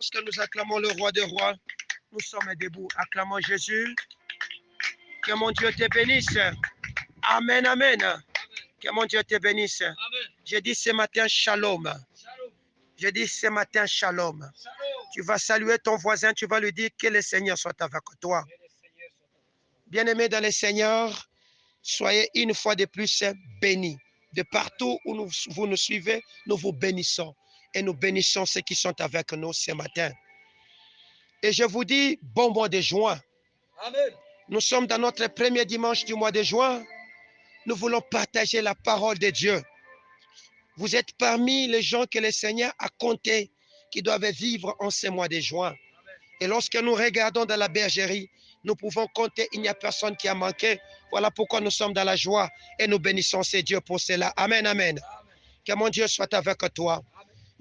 Lorsque nous acclamons le roi des rois, nous sommes debout. Acclamons Jésus. Que mon Dieu te bénisse. Amen, amen. Que mon Dieu te bénisse. Amen. Je dis ce matin shalom. Shalom. Je dis ce matin shalom. Shalom. Tu vas saluer ton voisin, tu vas lui dire que le Seigneur soit avec toi. Bien-aimés dans le Seigneur, soyez une fois de plus bénis. De partout où vous nous suivez, nous vous bénissons. Et nous bénissons ceux qui sont avec nous ce matin. Et je vous dis bon mois de juin. Amen. Nous sommes dans notre premier dimanche du mois de juin. Nous voulons partager la parole de Dieu. Vous êtes parmi les gens que le Seigneur a comptés qui doivent vivre en ce mois de juin. Et lorsque nous regardons dans la bergerie, nous pouvons compter, il n'y a personne qui a manqué. Voilà pourquoi nous sommes dans la joie et nous bénissons ce Dieu pour cela. Amen, amen. Que mon Dieu soit avec toi.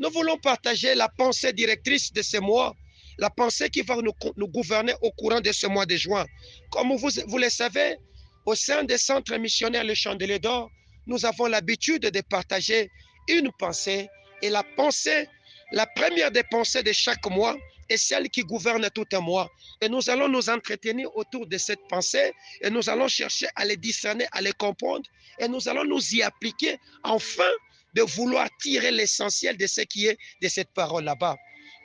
Nous voulons partager la pensée directrice de ce mois, la pensée qui va nous gouverner au courant de ce mois de juin. Comme vous le savez, au sein des centres missionnaires Le Chandelier d'Or, nous avons l'habitude de partager une pensée. Et la pensée, la première des pensées de chaque mois est celle qui gouverne tout un mois. Et nous allons nous entretenir autour de cette pensée et nous allons chercher à les discerner, à les comprendre et nous allons nous y appliquer afin de vouloir tirer l'essentiel de ce qui est de cette parole là-bas.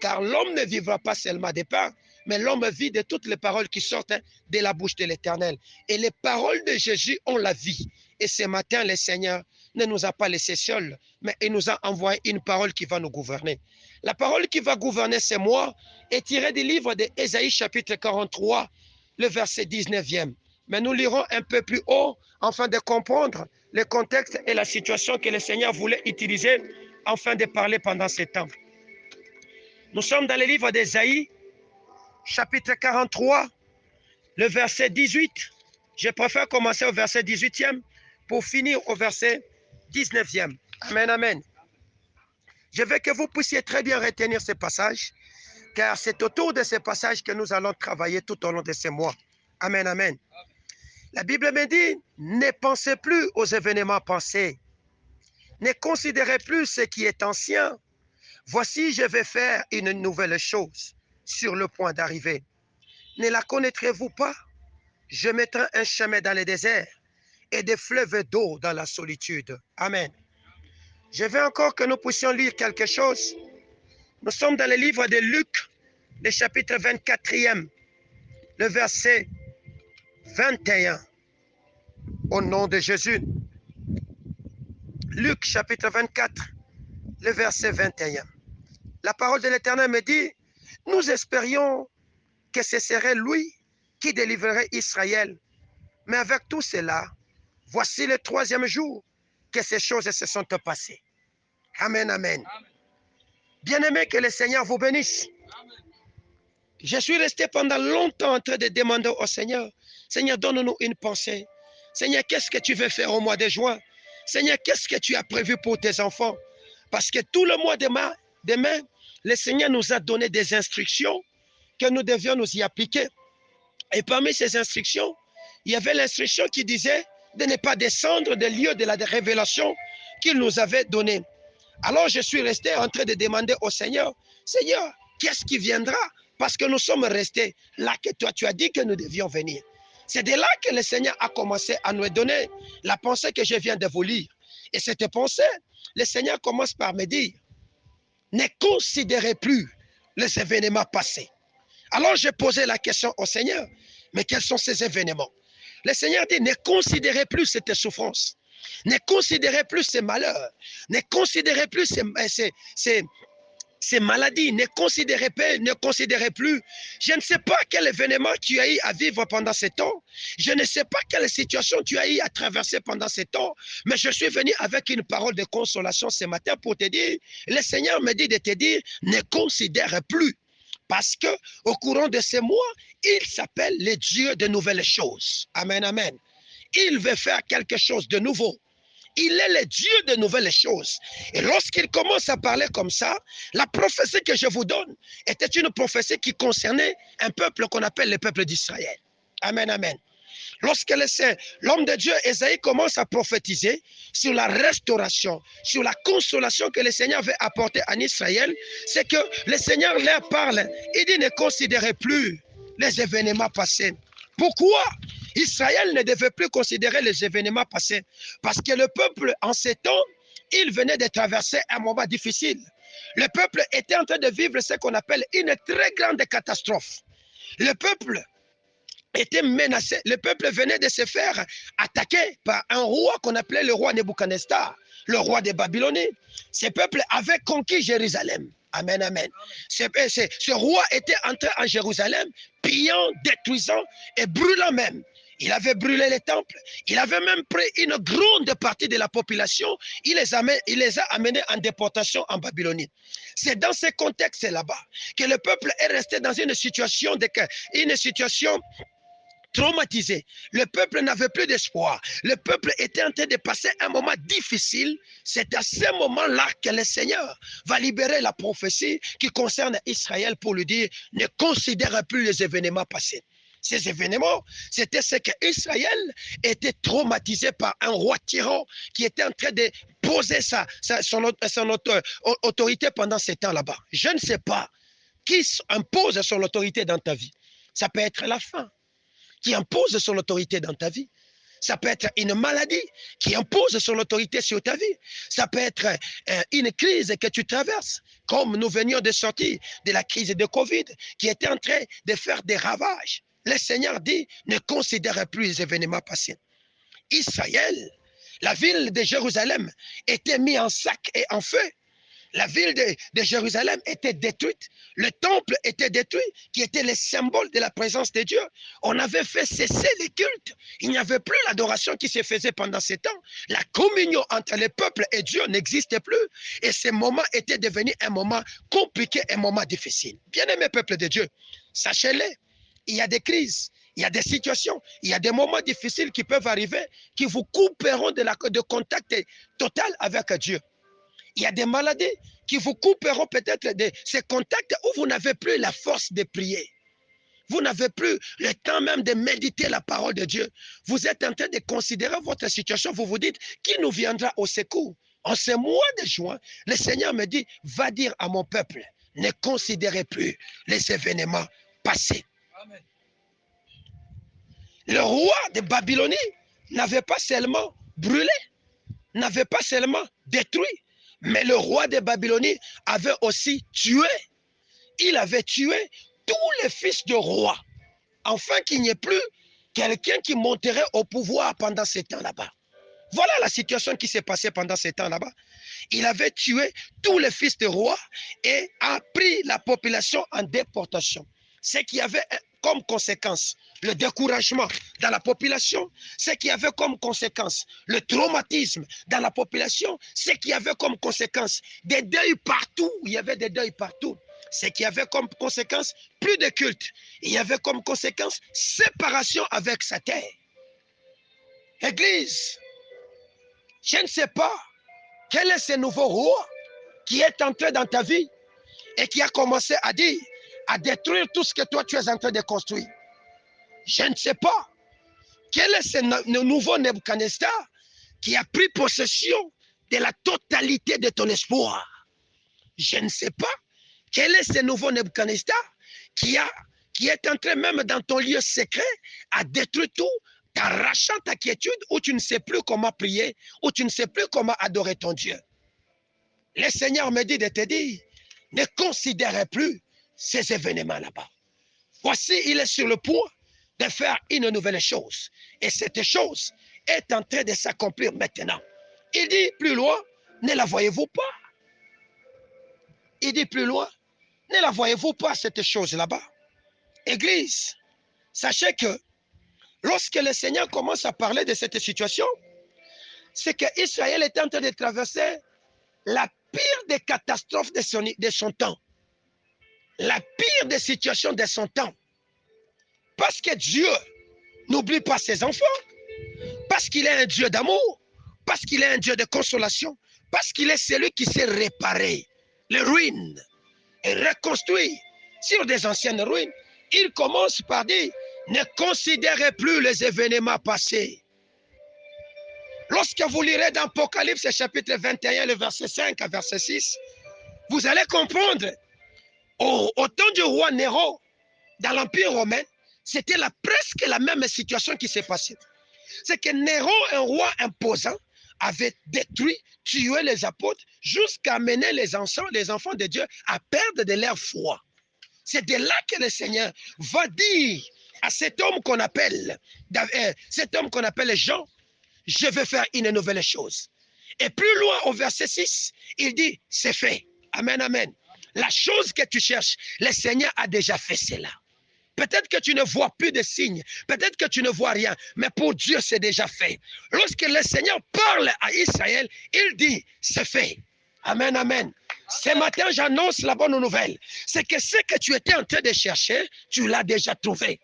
Car l'homme ne vivra pas seulement de pain, mais l'homme vit de toutes les paroles qui sortent de la bouche de l'Éternel. Et les paroles de Jésus ont la vie. Et ce matin, le Seigneur ne nous a pas laissés seuls, mais il nous a envoyé une parole qui va nous gouverner. La parole qui va gouverner ce mois est tirée du livre d'Ésaïe chapitre 43, le verset 19e. Mais nous lirons un peu plus haut afin de comprendre le contexte et la situation que le Seigneur voulait utiliser afin de parler pendant ce temps. Nous sommes dans le livre d'Ésaïe, chapitre 43, le verset 18. Je préfère commencer au verset 18e pour finir au verset 19e. Amen, amen. Je veux que vous puissiez très bien retenir ce passage, car c'est autour de ce passage que nous allons travailler tout au long de ce mois. Amen, amen. La Bible me dit, ne pensez plus aux événements passés. Ne considérez plus ce qui est ancien. Voici, je vais faire une nouvelle chose sur le point d'arriver. Ne la connaîtrez-vous pas? Je mettrai un chemin dans le désert et des fleuves d'eau dans la solitude. Amen. Je veux encore que nous puissions lire quelque chose. Nous sommes dans le livre de Luc, le chapitre 24e, le verset 21. Au nom de Jésus. Luc, chapitre 24, le verset 21. La parole de l'Éternel me dit, nous espérions que ce serait lui qui délivrerait Israël. Mais avec tout cela, voici le troisième jour que ces choses se sont passées. Amen, amen. Bien-aimés, que le Seigneur vous bénisse. Amen. Je suis resté pendant longtemps en train de demander au Seigneur, Seigneur, donne-nous une pensée. Seigneur, qu'est-ce que tu veux faire au mois de juin? Seigneur, qu'est-ce que tu as prévu pour tes enfants? Parce que tout le mois demain, le Seigneur nous a donné des instructions que nous devions nous y appliquer. Et parmi ces instructions, il y avait l'instruction qui disait de ne pas descendre des lieux de la révélation qu'il nous avait donné. Alors je suis resté en train de demander au Seigneur, Seigneur, qu'est-ce qui viendra? Parce que nous sommes restés là que toi tu as dit que nous devions venir. C'est de là que le Seigneur a commencé à nous donner la pensée que je viens de vous lire. Et cette pensée, le Seigneur commence par me dire, ne considérez plus les événements passés. Alors j'ai posé la question au Seigneur, mais quels sont ces événements? Le Seigneur dit, ne considérez plus cette souffrance. Ne considérez plus ces malheurs. Ne considérez plus ces maladies. Ne considérez plus. Je ne sais pas quel événement tu as eu à vivre pendant ce temps. Je ne sais pas quelle situation tu as eu à traverser pendant ce temps. Mais je suis venu avec une parole de consolation ce matin pour te dire, le Seigneur me dit de te dire, ne considère plus. Parce que au courant de ces mois, il s'appelle le Dieu de nouvelles choses. Amen, amen. Il veut faire quelque chose de nouveau. Il est le Dieu de nouvelles choses. Et lorsqu'il commence à parler comme ça, la prophétie que je vous donne était une prophétie qui concernait un peuple qu'on appelle le peuple d'Israël. Amen, amen. lorsque l'homme de Dieu, Ésaïe, commence à prophétiser sur la restauration, sur la consolation que le Seigneur veut apporter en Israël, c'est que le Seigneur leur parle. Il dit ne considérez plus les événements passés. Pourquoi Israël ne devait plus considérer les événements passés? Parce que le peuple, en ces temps, il venait de traverser un moment difficile. Le peuple était en train de vivre ce qu'on appelle une très grande catastrophe. Le peuple était menacé. Le peuple venait de se faire attaquer par un roi qu'on appelait le roi Nebuchadnezzar, le roi des Babyloniens. Ce peuple avait conquis Jérusalem. Amen, amen. Ce roi était entré en Jérusalem, pillant, détruisant et brûlant même. Il avait brûlé les temples. Il avait même pris une grande partie de la population. Il les a amenés en déportation en Babylonie. C'est dans ce contexte là-bas que le peuple est resté dans une situation traumatisé. Le peuple n'avait plus d'espoir. Le peuple était en train de passer un moment difficile. C'est à ce moment-là que le Seigneur va libérer la prophétie qui concerne Israël pour lui dire ne considère plus les événements passés. Ces événements, c'était ce qu'Israël était traumatisé par un roi tyran qui était en train de poser son autorité pendant ces temps là-bas. Je ne sais pas qui impose son autorité dans ta vie. Ça peut être la faim qui impose son autorité dans ta vie. Ça peut être une maladie qui impose son autorité sur ta vie. Ça peut être une crise que tu traverses, comme nous venions de sortir de la crise de Covid, qui était en train de faire des ravages. Le Seigneur dit, ne considérez plus les événements passés. Israël, la ville de Jérusalem, était mise en sac et en feu. La ville de Jérusalem était détruite. Le temple était détruit, qui était le symbole de la présence de Dieu. On avait fait cesser les cultes. Il n'y avait plus l'adoration qui se faisait pendant ces temps. La communion entre le peuple et Dieu n'existait plus. Et ce moment était devenu un moment compliqué, un moment difficile. Bien-aimé peuple de Dieu, sachez-le, il y a des crises, il y a des situations, il y a des moments difficiles qui peuvent arriver, qui vous couperont de contact total avec Dieu. Il y a des maladies qui vous couperont peut-être de ces contacts où vous n'avez plus la force de prier. Vous n'avez plus le temps même de méditer la parole de Dieu. Vous êtes en train de considérer votre situation. Vous vous dites, qui nous viendra au secours? En ce mois de juin, le Seigneur me dit, va dire à mon peuple, ne considérez plus les événements passés. Amen. Le roi de Babylonie n'avait pas seulement brûlé, n'avait pas seulement détruit, mais le roi de Babylonie avait aussi tué. Il avait tué tous les fils de roi, afin qu'il n'y ait plus quelqu'un qui monterait au pouvoir pendant ces temps là-bas. Voilà la situation qui s'est passée pendant ces temps là-bas. Il avait tué tous les fils de roi et a pris la population en déportation. Ce qui avait comme conséquence le découragement dans la population, ce qui avait comme conséquence le traumatisme dans la population, ce qui avait comme conséquence des deuils partout, il y avait des deuils partout, ce qui avait comme conséquence plus de culte, il y avait comme conséquence séparation avec sa terre. Église, je ne sais pas quel est ce nouveau roi qui est entré dans ta vie et qui a commencé à dire, à détruire tout ce que toi tu es en train de construire. Je ne sais pas quel est ce nouveau Nebuchadnezzar qui a pris possession de la totalité de ton espoir. Je ne sais pas quel est ce nouveau Nebuchadnezzar qui est entré même dans ton lieu secret à détruire tout, t'arrachant ta quiétude où tu ne sais plus comment prier, où tu ne sais plus comment adorer ton Dieu. Le Seigneur me dit de te dire, ne considérez plus ces événements là-bas. Voici, il est sur le point de faire une nouvelle chose. Et cette chose est en train de s'accomplir maintenant. Il dit plus loin, ne la voyez-vous pas? Il dit plus loin, ne la voyez-vous pas cette chose là-bas? Église, sachez que lorsque le Seigneur commence à parler de cette situation, c'est qu'Israël est en train de traverser la pire des catastrophes de son temps. La pire des situations de son temps. Parce que Dieu n'oublie pas ses enfants, parce qu'il est un Dieu d'amour, parce qu'il est un Dieu de consolation, parce qu'il est celui qui sait réparer les ruines et reconstruire sur des anciennes ruines. Il commence par dire, Ne considérez plus les événements passés. Lorsque vous lirez dans Apocalypse chapitre 21, le verset 5 à verset 6, vous allez comprendre, au temps du roi Néron, dans l'Empire romain, c'était presque la même situation qui s'est passée. C'est que Néron, un roi imposant, avait détruit, tué les apôtres, jusqu'à amener les enfants de Dieu à perdre de leur foi. C'est de là que le Seigneur va dire à cet homme qu'on appelle Jean, je vais faire une nouvelle chose. Et plus loin, au verset 6, il dit, c'est fait. Amen, amen. La chose que tu cherches, le Seigneur a déjà fait cela. Peut-être que tu ne vois plus de signes, peut-être que tu ne vois rien, mais pour Dieu, c'est déjà fait. Lorsque le Seigneur parle à Israël, il dit, c'est fait. Amen, amen. Ce matin, j'annonce la bonne nouvelle. C'est que ce que tu étais en train de chercher, tu l'as déjà trouvé.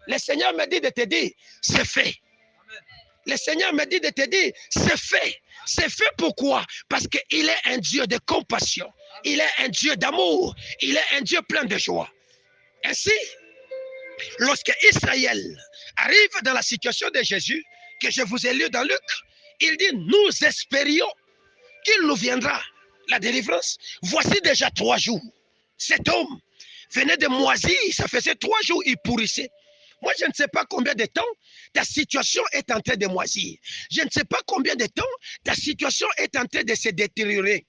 Le Seigneur me dit de te dire, c'est fait. Le Seigneur me dit de te dire, c'est fait. C'est fait pourquoi? Parce qu'il est un Dieu de compassion. Il est un Dieu d'amour. Il est un Dieu plein de joie. Ainsi, lorsque Israël arrive dans la situation de Jésus, que je vous ai lu dans Luc, il dit, nous espérions qu'il nous viendra la délivrance. Voici déjà 3 jours. Cet homme venait de moisir, ça faisait 3 jours, il pourrissait. Moi, je ne sais pas combien de temps ta situation est en train de moisir. Je ne sais pas combien de temps ta situation est en train de se détériorer.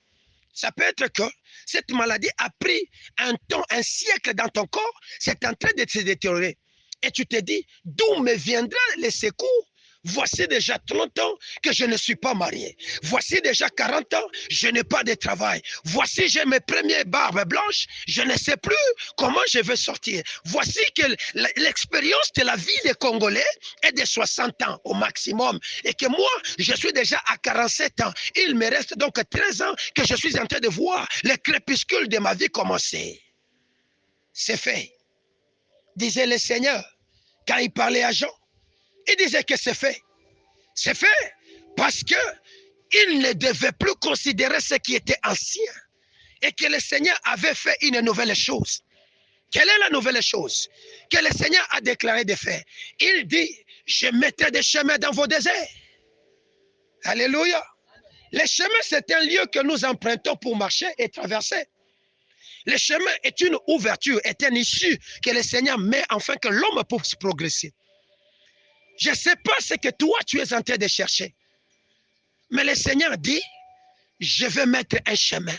Ça peut être que cette maladie a pris un temps, un siècle dans ton corps, c'est en train de se détériorer. Et tu te dis, d'où me viendra les secours? Voici déjà 30 ans que je ne suis pas marié. Voici déjà 40 ans, je n'ai pas de travail. Voici, j'ai mes premières barbes blanches, je ne sais plus comment je vais sortir. Voici que l'expérience de la vie des Congolais est de 60 ans au maximum. Et que moi, je suis déjà à 47 ans. Il me reste donc 13 ans que je suis en train de voir le crépuscule de ma vie commencer. C'est fait, disait le Seigneur quand il parlait à Jean. Il disait que c'est fait. C'est fait parce qu'il ne devait plus considérer ce qui était ancien et que le Seigneur avait fait une nouvelle chose. Quelle est la nouvelle chose que le Seigneur a déclaré de faire? Il dit, je mettrai des chemins dans vos déserts. Alléluia. Le chemin, c'est un lieu que nous empruntons pour marcher et traverser. Le chemin est une ouverture, est une issue que le Seigneur met afin que l'homme puisse progresser. Je ne sais pas ce que toi, tu es en train de chercher. Mais le Seigneur dit, je vais mettre un chemin.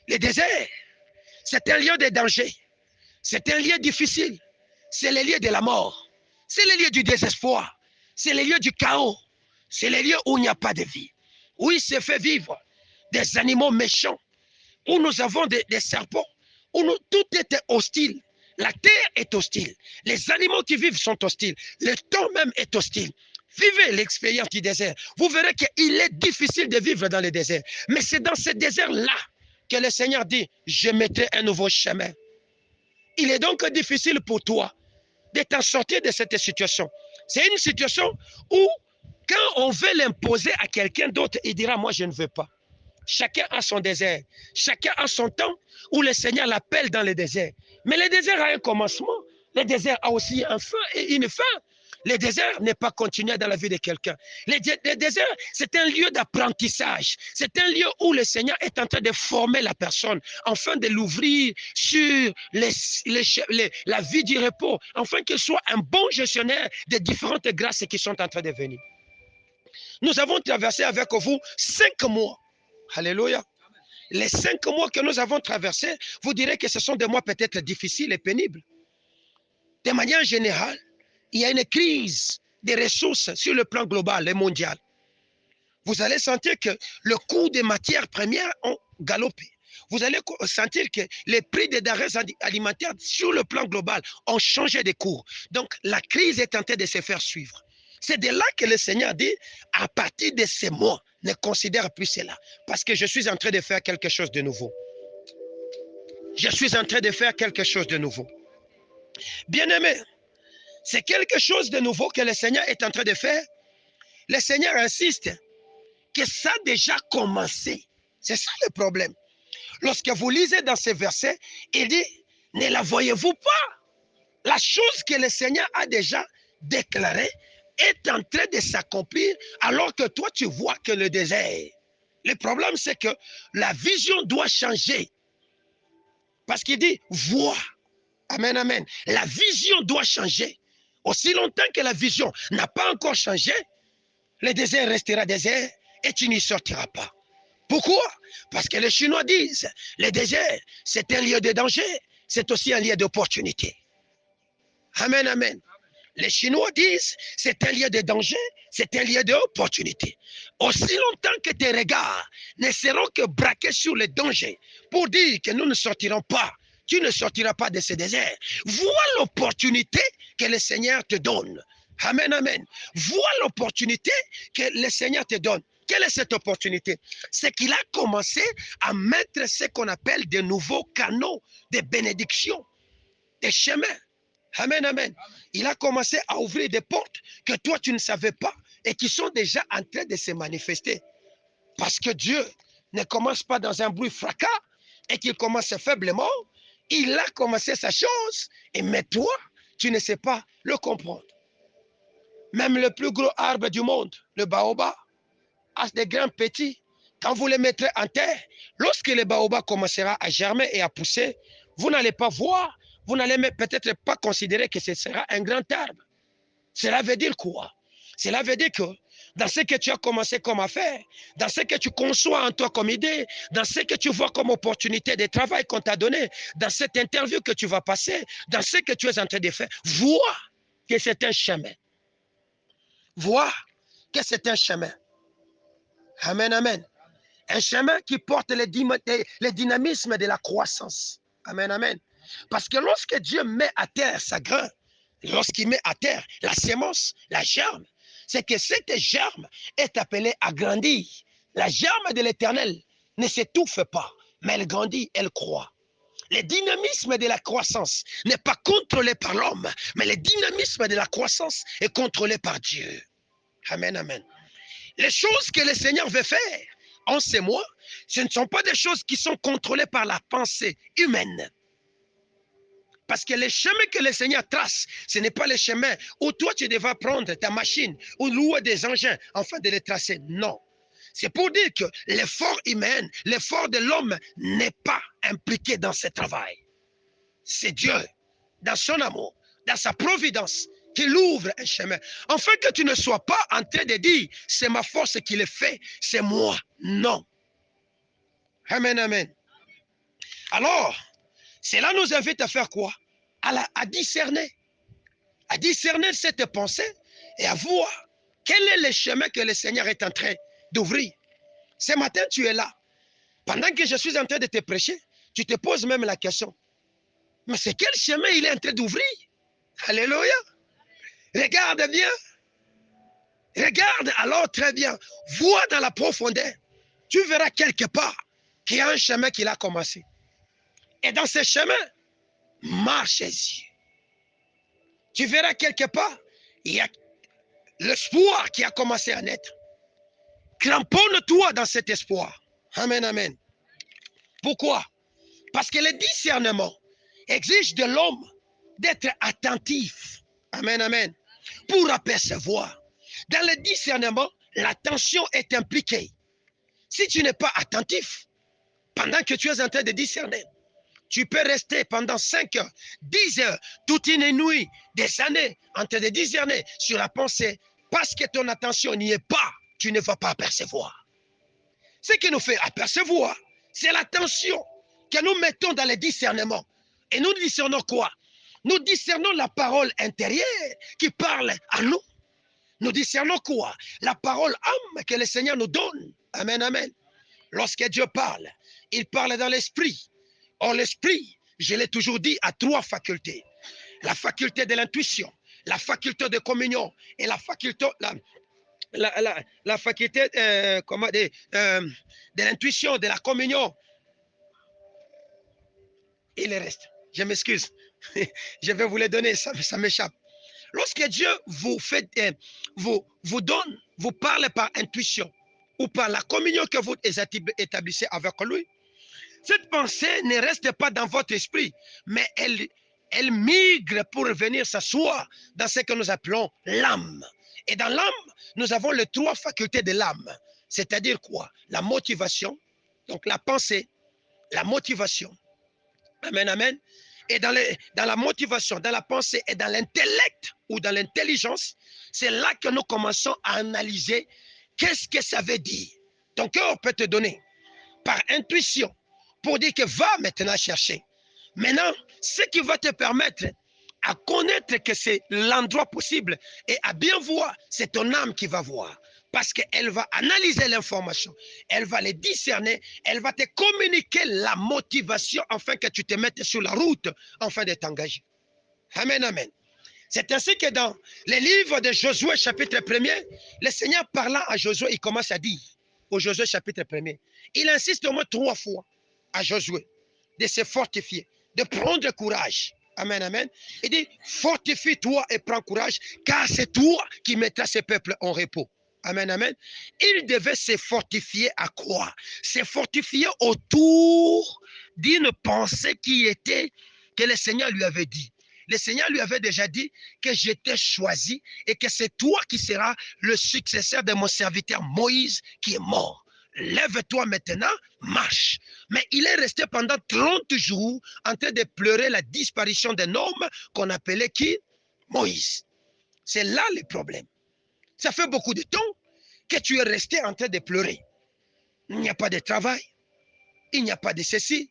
Le désert, c'est un lieu de danger. C'est un lieu difficile. C'est le lieu de la mort. C'est le lieu du désespoir. C'est le lieu du chaos. C'est le lieu où il n'y a pas de vie. Où il se fait vivre des animaux méchants. Où nous avons des serpents. Où tout est hostile. La terre est hostile. Les animaux qui vivent sont hostiles. Le temps même est hostile. Vivez l'expérience du désert. Vous verrez qu'il est difficile de vivre dans le désert. Mais c'est dans ce désert-là que le Seigneur dit, je mettrai un nouveau chemin. Il est donc difficile pour toi de t'en sortir de cette situation. C'est une situation où, quand on veut l'imposer à quelqu'un d'autre, il dira, moi je ne veux pas. Chacun a son désert. Chacun a son temps où le Seigneur l'appelle dans le désert. Mais le désert a un commencement. Le désert a aussi un fin et une fin. Le désert n'est pas continué dans la vie de quelqu'un. Le désert, c'est un lieu d'apprentissage. C'est un lieu où le Seigneur est en train de former la personne, afin de l'ouvrir sur la vie du repos, afin qu'il soit un bon gestionnaire des différentes grâces qui sont en train de venir. Nous avons traversé avec vous 5 mois. Alléluia. Les 5 mois que nous avons traversés, vous direz que ce sont des mois peut-être difficiles et pénibles. De manière générale, il y a une crise des ressources sur le plan global et mondial. Vous allez sentir que le coût des matières premières ont galopé. Vous allez sentir que les prix des denrées alimentaires sur le plan global ont changé de cours. Donc, la crise est en train de se faire suivre. C'est de là que le Seigneur dit, à partir de ces mois, ne considère plus cela. Parce que je suis en train de faire quelque chose de nouveau. Je suis en train de faire quelque chose de nouveau. Bien-aimé, c'est quelque chose de nouveau que le Seigneur est en train de faire. Le Seigneur insiste que ça a déjà commencé. C'est ça le problème. Lorsque vous lisez dans ces versets, il dit, ne la voyez-vous pas? La chose que le Seigneur a déjà déclarée est en train de s'accomplir alors que toi, tu vois que le désert. Le problème, c'est que la vision doit changer. Parce qu'il dit, vois. Amen, amen. La vision doit changer. Aussi longtemps que la vision n'a pas encore changé, le désert restera désert et tu n'y sortiras pas. Pourquoi? Parce que les Chinois disent, le désert, c'est un lieu de danger, c'est aussi un lieu d'opportunité. Amen, amen. Les Chinois disent, c'est un lieu de danger, c'est un lieu d'opportunité. Aussi longtemps que tes regards ne seront que braqués sur le danger pour dire que nous ne sortirons pas, tu ne sortiras pas de ce désert. Vois l'opportunité que le Seigneur te donne. Amen, amen. Vois l'opportunité que le Seigneur te donne. Quelle est cette opportunité? C'est qu'il a commencé à mettre ce qu'on appelle de nouveaux canaux de bénédiction, des chemins. Amen, amen. Il a commencé à ouvrir des portes que toi tu ne savais pas et qui sont déjà en train de se manifester. Parce que Dieu ne commence pas dans un bruit fracas et qu'il commence faiblement. Il a commencé sa chose, et mais toi, tu ne sais pas le comprendre. Même le plus gros arbre du monde, le baobab, a des grains petits. Quand vous les mettrez en terre, lorsque le baobab commencera à germer et à pousser, vous n'allez pas voir, vous n'allez peut-être pas considérer que ce sera un grand arbre. Cela veut dire quoi? Cela veut dire que dans ce que tu as commencé comme affaire, dans ce que tu conçois en toi comme idée, dans ce que tu vois comme opportunité de travail qu'on t'a donné, dans cette interview que tu vas passer, dans ce que tu es en train de faire, vois que c'est un chemin. Vois que c'est un chemin. Amen, amen. Un chemin qui porte le dynamisme de la croissance. Amen, amen. Parce que lorsque Dieu met à terre sa grain, lorsqu'il met à terre la sémence, la germe, c'est que cette germe est appelée à grandir. La germe de l'Éternel ne s'étouffe pas, mais elle grandit, elle croît. Le dynamisme de la croissance n'est pas contrôlé par l'homme, mais le dynamisme de la croissance est contrôlé par Dieu. Amen, amen. Les choses que le Seigneur veut faire en ces mois, ce ne sont pas des choses qui sont contrôlées par la pensée humaine. Parce que les chemins que le Seigneur trace, ce n'est pas les chemins où toi tu devras prendre ta machine ou louer des engins afin de les tracer. Non. C'est pour dire que l'effort humain, l'effort de l'homme n'est pas impliqué dans ce travail. C'est Dieu, dans son amour, dans sa providence, qu'il ouvre un chemin. Afin que tu ne sois pas en train de dire, c'est ma force qui le fait, c'est moi. Non. Amen, amen. Alors, cela nous invite à faire quoi? À discerner. À discerner cette pensée et à voir quel est le chemin que le Seigneur est en train d'ouvrir. Ce matin, tu es là. Pendant que je suis en train de te prêcher, tu te poses même la question. Mais c'est quel chemin il est en train d'ouvrir? Alléluia. Regarde bien. Regarde alors très bien. Vois dans la profondeur. Tu verras quelque part qu'il y a un chemin qu'il a commencé. Et dans ce chemin, marchez-y. Tu verras quelque part, il y a l'espoir qui a commencé à naître. Cramponne-toi dans cet espoir. Amen, amen. Pourquoi? Parce que le discernement exige de l'homme d'être attentif. Amen, amen. Pour apercevoir. Dans le discernement, l'attention est impliquée. Si tu n'es pas attentif, pendant que tu es en train de discerner, tu peux rester pendant 5 heures, 10 heures, toute une nuit, des années, en train de discerner sur la pensée, parce que ton attention n'y est pas, tu ne vas pas apercevoir. Ce qui nous fait apercevoir, c'est l'attention que nous mettons dans le discernement. Et nous discernons quoi? Nous discernons la parole intérieure qui parle à nous. Nous discernons quoi? La parole âme que le Seigneur nous donne. Amen, amen. Lorsque Dieu parle, il parle dans l'esprit. Or, l'esprit, je l'ai toujours dit, a 3 facultés. La faculté de l'intuition, la faculté de communion et la faculté, la faculté de l'intuition, de la communion. Et le reste, je m'excuse. Je vais vous les donner, ça m'échappe. Lorsque Dieu vous fait, vous donne, vous parle par intuition ou par la communion que vous établissez avec lui, cette pensée ne reste pas dans votre esprit, mais elle elle migre pour venir s'asseoir dans ce que nous appelons l'âme. Et dans l'âme, nous avons les 3 facultés de l'âme. C'est-à-dire quoi? La motivation, donc la pensée, la motivation. Amen, amen. Et dans la motivation, dans la pensée et dans l'intellect ou dans l'intelligence, c'est là que nous commençons à analyser qu'est-ce que ça veut dire. Ton cœur peut te donner par intuition pour dire que va maintenant chercher. Maintenant, ce qui va te permettre à connaître que c'est l'endroit possible et à bien voir, c'est ton âme qui va voir. Parce qu'elle va analyser l'information, elle va les discerner, elle va te communiquer la motivation afin que tu te mettes sur la route, afin de t'engager. Amen, amen. C'est ainsi que dans les livres de Josué chapitre 1er, le Seigneur parlant à Josué, il commence à dire, au Josué chapitre 1er, il insiste au moins 3 fois à Josué de se fortifier, de prendre courage. Amen, amen. Il dit, fortifie-toi et prends courage, car c'est toi qui mettras ce peuple en repos. Amen, amen. Il devait se fortifier à quoi? Se fortifier autour d'une pensée qui était, que le Seigneur lui avait dit. Le Seigneur lui avait déjà dit que j'étais choisi et que c'est toi qui seras le successeur de mon serviteur Moïse qui est mort. Lève-toi maintenant, marche. Mais il est resté pendant 30 jours en train de pleurer la disparition d'un homme qu'on appelait qui? Moïse. C'est là le problème. Ça fait beaucoup de temps que tu es resté en train de pleurer. Il n'y a pas de travail, il n'y a pas de ceci,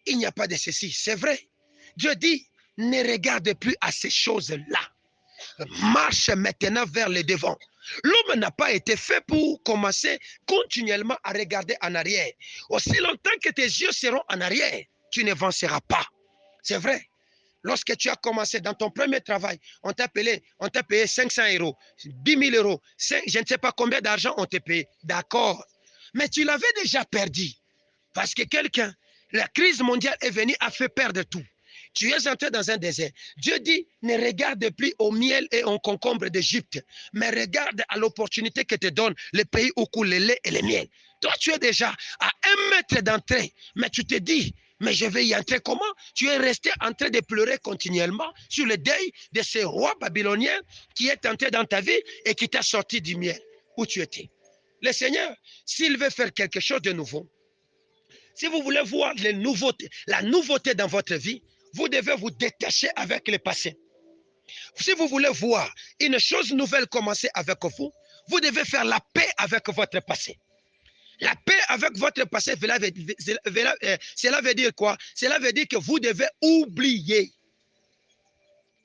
il n'y a pas de ceci. C'est vrai. Dieu dit, ne regarde plus à ces choses-là. Marche maintenant vers le devant. L'homme n'a pas été fait pour commencer continuellement à regarder en arrière. Aussi longtemps que tes yeux seront en arrière, tu n'avanceras pas. C'est vrai. Lorsque tu as commencé dans ton premier travail, on t'a payé 500 euros, 10 000 euros, je ne sais pas combien d'argent on t'a payé. D'accord. Mais tu l'avais déjà perdu. Parce que quelqu'un, la crise mondiale est venue, a fait perdre tout. Tu es entré dans un désert. Dieu dit, ne regarde plus au miel et au concombre d'Égypte, mais regarde à l'opportunité que te donne le pays où coule le lait et le miel. Toi, tu es déjà à 1 mètre d'entrée, mais tu te dis, mais je vais y entrer comment? Tu es resté en train de pleurer continuellement sur le deuil de ce roi babylonien qui est entré dans ta vie et qui t'a sorti du miel où tu étais. Le Seigneur, s'il veut faire quelque chose de nouveau, si vous voulez voir la nouveauté dans votre vie, vous devez vous détacher avec le passé. Si vous voulez voir une chose nouvelle commencer avec vous, vous devez faire la paix avec votre passé. La paix avec votre passé, cela veut dire quoi? Cela veut dire que vous devez oublier.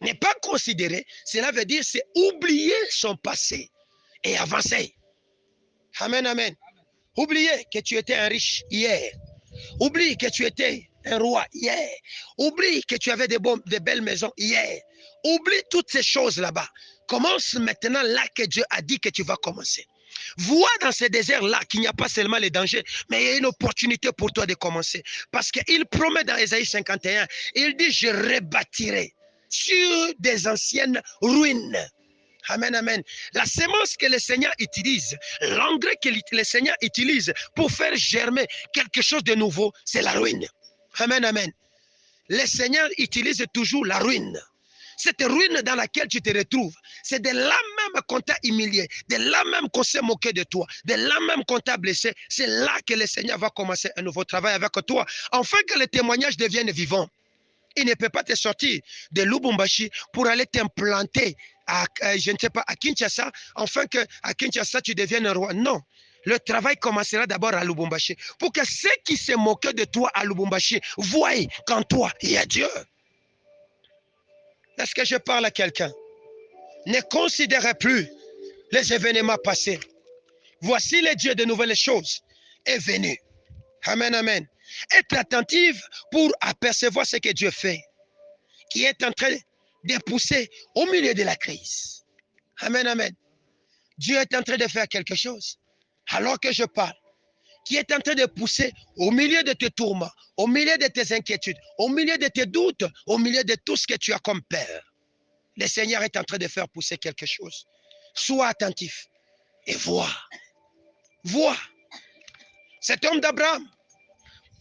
Ne pas considérer, cela veut dire c'est oublier son passé et avancer. Amen, amen. Oubliez que tu étais un riche hier. Oublie que tu étais un roi hier. Oublie que tu avais de belles maisons hier. Oublie toutes ces choses là-bas. Commence maintenant là que Dieu a dit que tu vas commencer. Vois dans ce désert-là qu'il n'y a pas seulement les dangers, mais il y a une opportunité pour toi de commencer. Parce qu'il promet dans Ésaïe 51, il dit, je rebâtirai sur des anciennes ruines. Amen, amen. La semence que le Seigneur utilise, l'engrais que le Seigneur utilise pour faire germer quelque chose de nouveau, c'est la ruine. Amen, amen. Le Seigneur utilise toujours la ruine. Cette ruine dans laquelle tu te retrouves, c'est de là même qu'on t'a humilié, de là même qu'on s'est moqué de toi, de là même qu'on t'a blessé. C'est là que le Seigneur va commencer un nouveau travail avec toi, afin que le témoignage devienne vivant. Il ne peut pas te sortir de Lubumbashi pour aller t'implanter à, je ne sais pas, à Kinshasa, afin qu'à Kinshasa, tu deviennes un roi. Non. Le travail commencera d'abord à Lubumbashi, pour que ceux qui se moquent de toi à Lubumbashi voient qu'en toi, il y a Dieu. Est-ce que je parle à quelqu'un? Ne considérez plus les événements passés. Voici le Dieu de nouvelles choses est venu. Amen, amen. Être attentif pour apercevoir ce que Dieu fait, qui est en train de pousser au milieu de la crise. Amen, amen. Dieu est en train de faire quelque chose, alors que je parle, qui est en train de pousser au milieu de tes tourments, au milieu de tes inquiétudes, au milieu de tes doutes, au milieu de tout ce que tu as comme peur. Le Seigneur est en train de faire pousser quelque chose. Sois attentif et vois. Vois. Cet homme d'Abraham,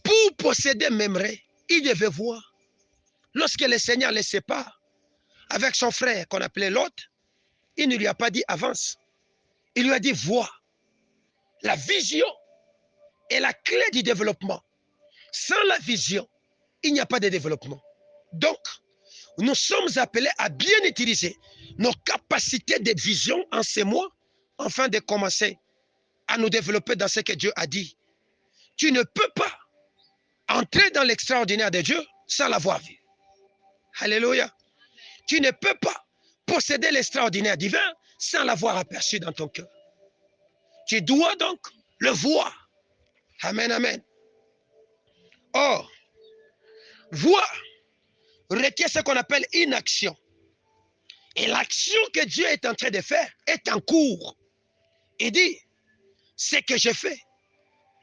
pour posséder Memré, il devait voir. Lorsque le Seigneur les sépare avec son frère qu'on appelait Lot, il ne lui a pas dit avance. Il lui a dit vois. La vision est la clé du développement. Sans la vision, il n'y a pas de développement. Donc, nous sommes appelés à bien utiliser nos capacités de vision en ces mois, afin de commencer à nous développer dans ce que Dieu a dit. Tu ne peux pas entrer dans l'extraordinaire de Dieu sans l'avoir vu. Alléluia. Tu ne peux pas posséder l'extraordinaire divin sans l'avoir aperçu dans ton cœur. Tu dois donc le voir. Amen, amen. Or, voir requiert ce qu'on appelle une action. Et l'action que Dieu est en train de faire est en cours. Il dit, ce que je fais,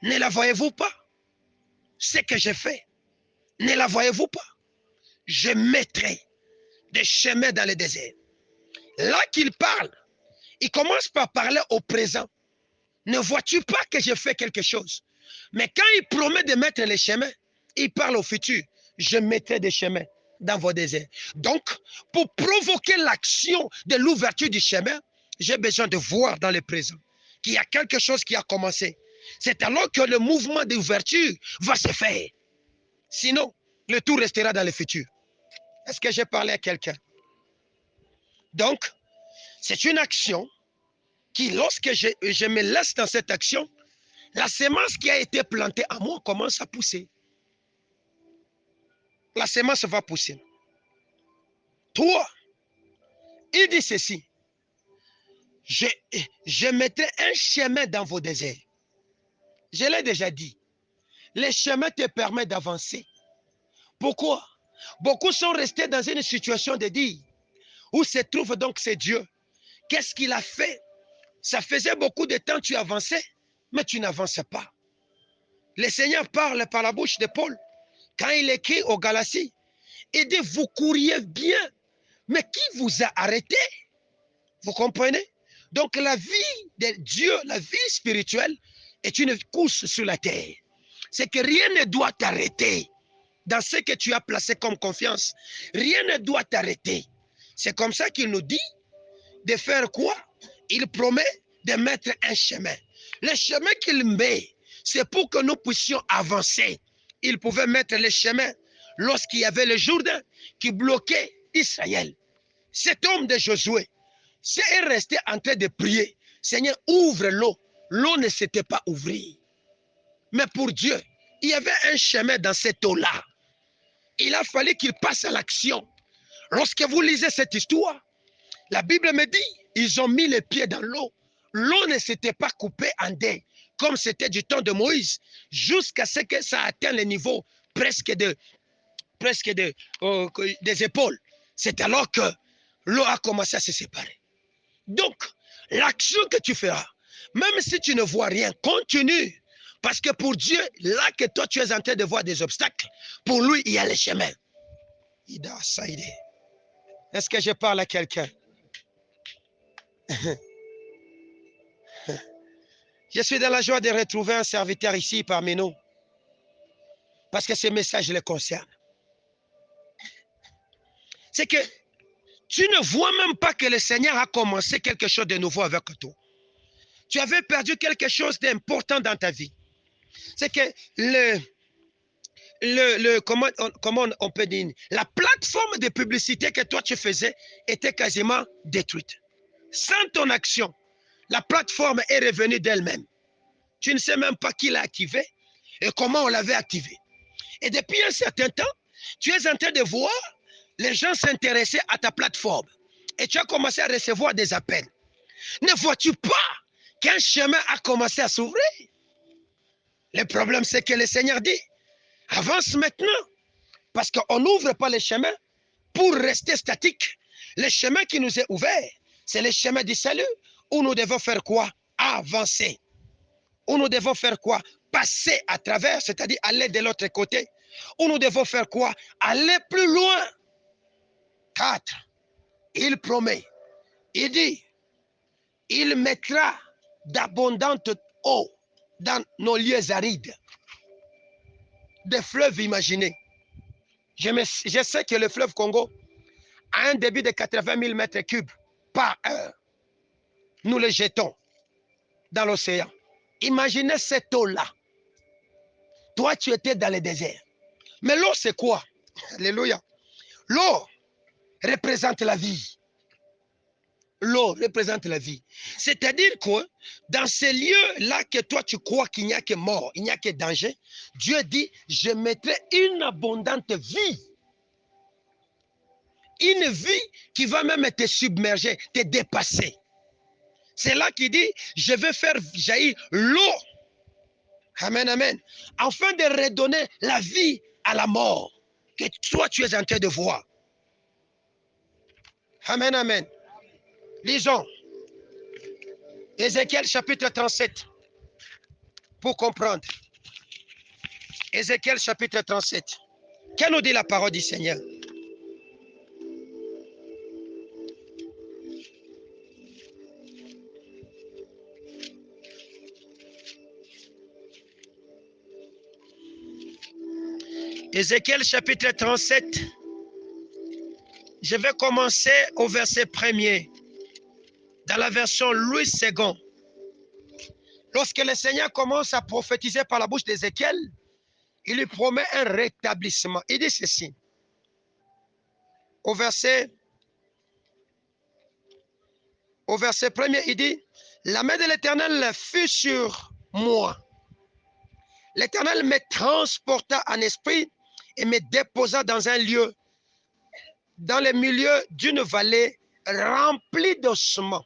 ne la voyez-vous pas? Ce que je fais, ne la voyez-vous pas? Je mettrai des chemins dans le désert. Là qu'il parle, il commence par parler au présent. Ne vois-tu pas que je fais quelque chose? Mais quand il promet de mettre les chemins, il parle au futur. Je mettrai des chemins dans vos déserts. Donc, pour provoquer l'action de l'ouverture du chemin, j'ai besoin de voir dans le présent qu'il y a quelque chose qui a commencé. C'est alors que le mouvement d'ouverture va se faire. Sinon, le tout restera dans le futur. Est-ce que j'ai parlé à quelqu'un? Donc, c'est une action qui, lorsque je me laisse dans cette action, la semence qui a été plantée en moi commence à pousser. La semence va pousser. Toi, il dit ceci. Je mettrai un chemin dans vos déserts. Je l'ai déjà dit. Les chemins te permettent d'avancer. Pourquoi? Beaucoup sont restés dans une situation de dire, où se trouve donc ce Dieu? Qu'est-ce qu'il a fait? Ça faisait beaucoup de temps que tu avançais, mais tu n'avances pas. Le Seigneur parle par la bouche de Paul. Quand il écrit aux Galaties, il dit, vous couriez bien, mais qui vous a arrêté? Vous comprenez? Donc la vie de Dieu, la vie spirituelle, est une course sur la terre. C'est que rien ne doit t'arrêter dans ce que tu as placé comme confiance. Rien ne doit t'arrêter. C'est comme ça qu'il nous dit de faire quoi? Il promet de mettre un chemin. Le chemin qu'il met, c'est pour que nous puissions avancer. Il pouvait mettre le chemin lorsqu'il y avait le Jourdain qui bloquait Israël. Cet homme de Josué s'est resté en train de prier. Seigneur, ouvre l'eau. L'eau ne s'était pas ouverte. Mais pour Dieu, il y avait un chemin dans cette eau-là. Il a fallu qu'il passe à l'action. Lorsque vous lisez cette histoire, la Bible me dit, ils ont mis les pieds dans l'eau. L'eau ne s'était pas coupée en deux, comme c'était du temps de Moïse, jusqu'à ce que ça atteigne le niveau presque des épaules. C'est alors que l'eau a commencé à se séparer. Donc, l'action que tu feras, même si tu ne vois rien, continue. Parce que pour Dieu, là que toi tu es en train de voir des obstacles, pour lui, il y a le chemin. Ida Saïdé. Est-ce que je parle à quelqu'un? Je suis dans la joie de retrouver un serviteur ici parmi nous. Parce que ce message le concerne. C'est que tu ne vois même pas que le Seigneur a commencé quelque chose de nouveau avec toi. Tu avais perdu quelque chose d'important dans ta vie. C'est que comment on peut dire, la plateforme de publicité que toi tu faisais était quasiment détruite. Sans ton action, la plateforme est revenue d'elle-même. Tu ne sais même pas qui l'a activée et comment on l'avait activée. Et depuis un certain temps, tu es en train de voir les gens s'intéresser à ta plateforme et tu as commencé à recevoir des appels. Ne vois-tu pas qu'un chemin a commencé à s'ouvrir? Le problème, c'est que le Seigneur dit, avance maintenant, parce qu'on n'ouvre pas les chemins pour rester statique. Le chemin qui nous est ouvert, c'est le chemin du salut, où nous devons faire quoi? Avancer. Où nous devons faire quoi? Passer à travers, c'est-à-dire aller de l'autre côté. Où nous devons faire quoi? Aller plus loin. 4. Il promet, il dit, il mettra d'abondantes eaux dans nos lieux arides, des fleuves imaginés. Je sais que le fleuve Congo a un débit de 80 000 mètres cubes par heure. Nous le jetons dans l'océan. Imaginez cette eau-là. Toi, tu étais dans le désert. Mais l'eau, c'est quoi? Alléluia. L'eau représente la vie. L'eau représente la vie. C'est-à-dire que dans ces lieux-là que toi tu crois qu'il n'y a que mort, il n'y a que danger, Dieu dit, je mettrai une abondante vie. Une vie qui va même te submerger, te dépasser. C'est là qu'il dit, je vais faire jaillir l'eau. Amen, amen. Afin de redonner la vie à la mort que toi tu es en train de voir. Amen, amen. Lisons. Ézéchiel chapitre 37. Pour comprendre. Ézéchiel chapitre 37. Qu'est-ce nous dit la parole du Seigneur? Ézéchiel chapitre 37. Je vais commencer au verset 1er. Dans la version Louis II. Lorsque le Seigneur commence à prophétiser par la bouche d'Ézéchiel, il lui promet un rétablissement. Il dit ceci. Au verset 1er, il dit, la main de l'Éternel fut sur moi. L'Éternel me transporta en esprit et me déposa dans un lieu, dans le milieu d'une vallée remplie d'ossements.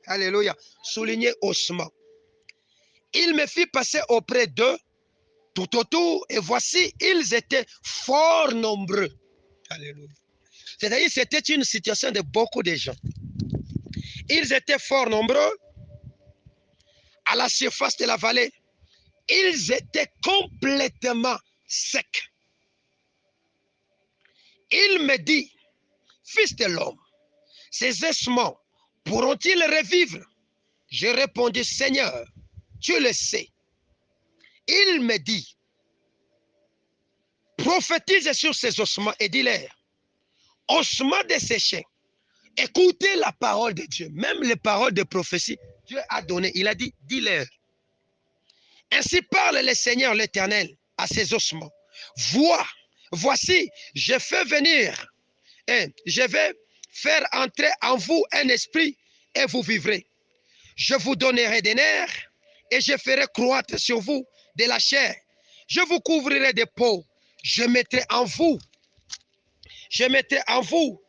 Alléluia. Souligné ossements. Il me fit passer auprès d'eux tout autour, et voici, ils étaient fort nombreux. Alléluia. C'est-à-dire, c'était une situation de beaucoup de gens. Ils étaient fort nombreux à la surface de la vallée. Ils étaient complètement secs. Il me dit, fils de l'homme, ces ossements pourront-ils revivre? Je répondis, Seigneur, tu le sais. Il me dit, prophétise sur ces ossements et dis-leur, ossements desséchés, écoutez la parole de Dieu, même les paroles de prophétie, Dieu a donné, il a dit, dis-leur. Ainsi parle le Seigneur l'Éternel à ces ossements. Voici, je fais venir, et je vais faire entrer en vous un esprit et vous vivrez. Je vous donnerai des nerfs et je ferai croître sur vous de la chair. Je vous couvrirai de peau. Je mettrai en vous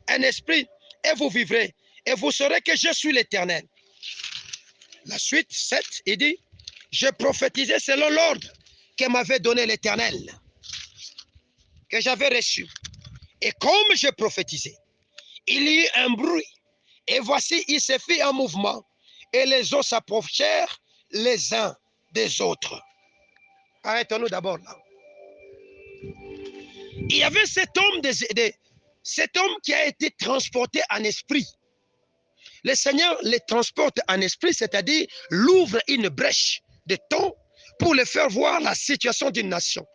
un esprit et vous vivrez. Et vous saurez que je suis l'Éternel. La suite, 7, il dit, je prophétisais selon l'ordre que m'avait donné l'Éternel, que j'avais reçu. Et comme je prophétisais, il y eut un bruit. Et voici, il se fit un mouvement. Et les os s'approchèrent les uns des autres. Arrêtons-nous d'abord là. Il y avait cet homme qui a été transporté en esprit. Le Seigneur le transporte en esprit, c'est-à-dire l'ouvre une brèche de temps pour le faire voir la situation d'une nation.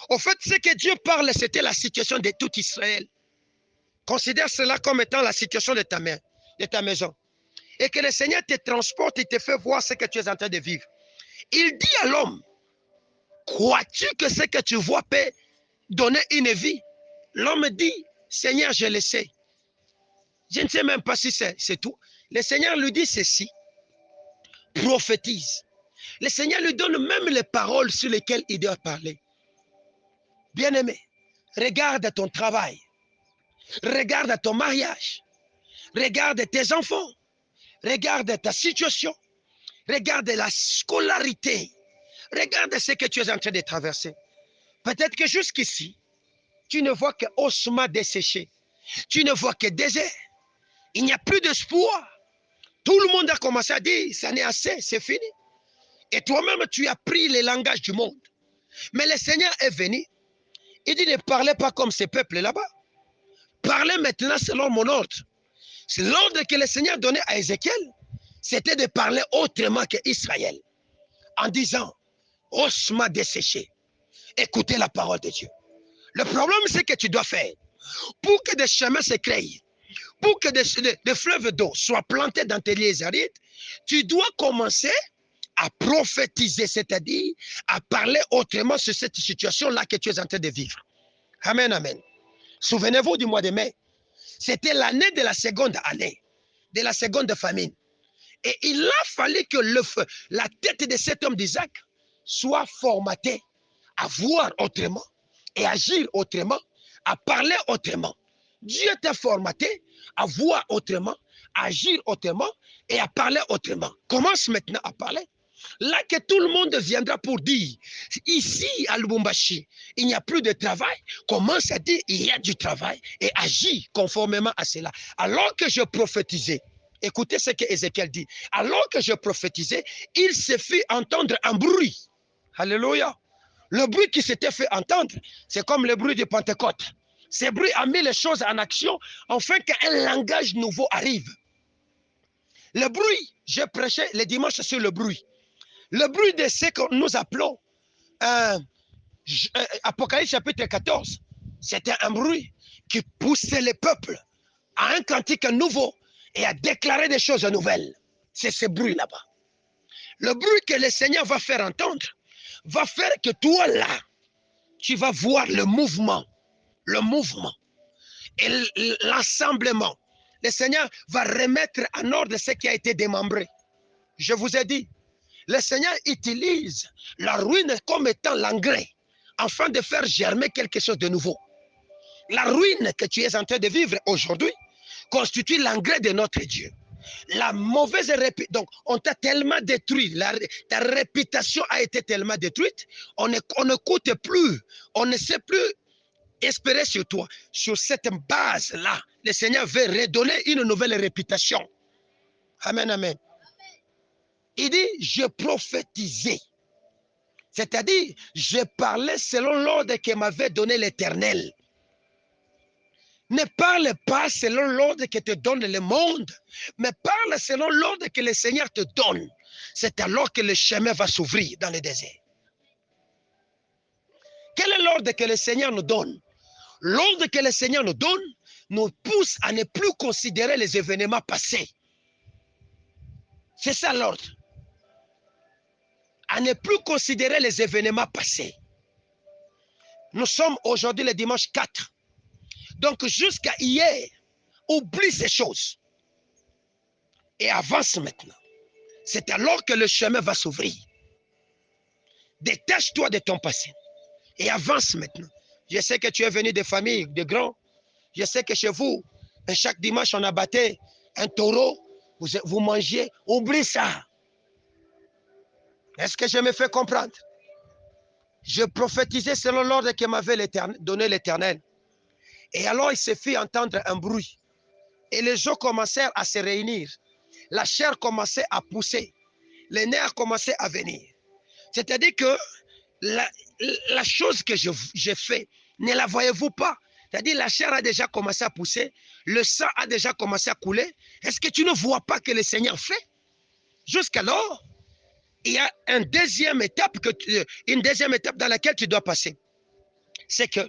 En fait, ce que Dieu parle, c'était la situation de tout Israël. Considère cela comme étant la situation de ta maison. Et que le Seigneur te transporte et te fait voir ce que tu es en train de vivre. Il dit à l'homme, crois-tu que ce que tu vois peut donner une vie? L'homme dit, Seigneur, je le sais. Je ne sais même pas si c'est tout. Le Seigneur lui dit ceci, prophétise. Le Seigneur lui donne même les paroles sur lesquelles il doit parler. Bien-aimé, regarde ton travail. Regarde ton mariage. Regarde tes enfants. Regarde ta situation. Regarde la scolarité. Regarde ce que tu es en train de traverser. Peut-être que jusqu'ici, tu ne vois que ossements desséchés. Tu ne vois que désert. Il n'y a plus d'espoir. Tout le monde a commencé à dire, ça n'est assez, c'est fini. Et toi-même, tu as pris le langage du monde. Mais le Seigneur est venu. Il dit, ne parlez pas comme ces peuples là-bas. Parlez maintenant selon mon ordre. C'est l'ordre que le Seigneur donnait à Ézéchiel. C'était de parler autrement qu'Israël. En disant, ossements desséchés. Écoutez la parole de Dieu. Le problème, c'est que tu dois faire. Pour que des chemins se créent, pour que des fleuves d'eau soient plantés dans tes lieux arides, tu dois commencer à prophétiser, c'est-à-dire à parler autrement sur cette situation-là que tu es en train de vivre. Amen, amen. Souvenez-vous du mois de mai. C'était l'année de la seconde année, de la seconde famine. Et il a fallu que la tête de cet homme d'Isaac soit formatée à voir autrement et agir autrement, à parler autrement. Dieu t'a formaté à voir autrement, à agir autrement et à parler autrement. Commence maintenant à parler. Là que tout le monde viendra pour dire, ici à Lubumbashi, il n'y a plus de travail, commence à dire, il y a du travail et agis conformément à cela. Alors que je prophétisais, écoutez ce que Ézéchiel dit, alors que je prophétisais, il se fit entendre un bruit. Alléluia. Le bruit qui s'était fait entendre, c'est comme le bruit de Pentecôte. Ce bruit a mis les choses en action, afin qu'un langage nouveau arrive. Le bruit, j'ai prêché le dimanche sur le bruit. Le bruit de ce que nous appelons Apocalypse chapitre 14, c'était un bruit qui poussait les peuples à un cantique nouveau et à déclarer des choses nouvelles. C'est ce bruit là-bas. Le bruit que le Seigneur va faire entendre va faire que toi là, tu vas voir le mouvement et l'assemblement. Le Seigneur va remettre en ordre ce qui a été démembré. Je vous ai dit, le Seigneur utilise la ruine comme étant l'engrais afin de faire germer quelque chose de nouveau. La ruine que tu es en train de vivre aujourd'hui constitue l'engrais de notre Dieu. La mauvaise réputation, donc on t'a tellement détruit, ta réputation a été tellement détruite, on n'écoute plus, on ne sait plus espérer sur toi. Sur cette base-là, le Seigneur veut redonner une nouvelle réputation. Amen, amen. Il dit, je prophétisais. C'est-à-dire, je parlais selon l'ordre que m'avait donné l'Éternel. Ne parle pas selon l'ordre que te donne le monde, mais parle selon l'ordre que le Seigneur te donne. C'est alors que le chemin va s'ouvrir dans le désert. Quel est l'ordre que le Seigneur nous donne? L'ordre que le Seigneur nous donne nous pousse à ne plus considérer les événements passés. C'est ça l'ordre. À ne plus considérer les événements passés. Nous sommes aujourd'hui le dimanche 4. Donc jusqu'à hier, oublie ces choses et avance maintenant. C'est alors que le chemin va s'ouvrir. Détache-toi de ton passé et avance maintenant. Je sais que tu es venu de familles, de grands. Je sais que chez vous, chaque dimanche, on abattait un taureau. Vous mangez. Oublie ça. Est-ce que je me fais comprendre? Je prophétisais selon l'ordre que m'avait donné l'Éternel. Et alors, il se fit entendre un bruit. Et les gens commencèrent à se réunir. La chair commençait à pousser. Les nerfs commençaient à venir. C'est-à-dire que la chose que j'ai fait, ne la voyez-vous pas? C'est-à-dire la chair a déjà commencé à pousser. Le sang a déjà commencé à couler. Est-ce que tu ne vois pas que le Seigneur fait? Jusqu'alors, il y a une deuxième étape dans laquelle tu dois passer. C'est que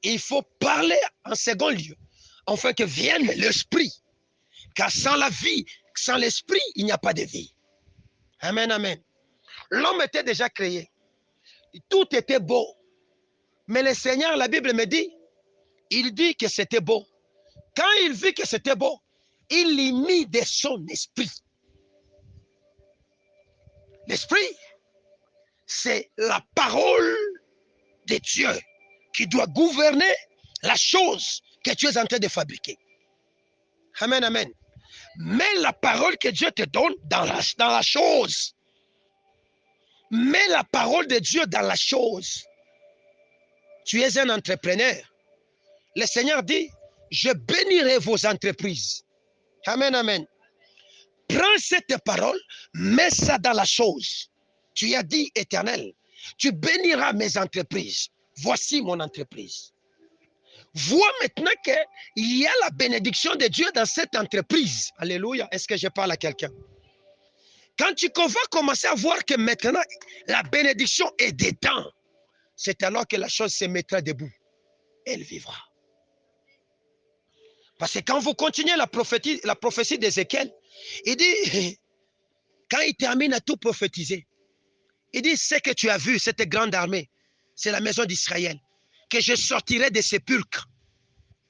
il faut parler en second lieu, afin que vienne l'esprit. Car sans la vie, sans l'esprit, il n'y a pas de vie. Amen, amen. L'homme était déjà créé. Tout était beau. Mais le Seigneur, la Bible me dit, il dit que c'était beau. Quand il vit que c'était beau, il y mit de son esprit. L'esprit, c'est la parole de Dieu qui doit gouverner la chose que tu es en train de fabriquer. Amen, amen. Mets la parole que Dieu te donne dans la chose. Mets la parole de Dieu dans la chose. Tu es un entrepreneur. Le Seigneur dit, je bénirai vos entreprises. Amen, amen. Prends cette parole, mets ça dans la chose. Tu as dit, Éternel, tu béniras mes entreprises. Voici mon entreprise. Vois maintenant qu'il y a la bénédiction de Dieu dans cette entreprise. Alléluia. Est-ce que je parle à quelqu'un? Quand tu vas commencer à voir que maintenant la bénédiction est dedans, c'est alors que la chose se mettra debout. elle vivra. Parce que quand vous continuez la prophétie d'Ézéchiel, il dit, quand il termine à tout prophétiser, il dit, ce que tu as vu, cette grande armée, c'est la maison d'Israël, que je sortirai des sépulcres.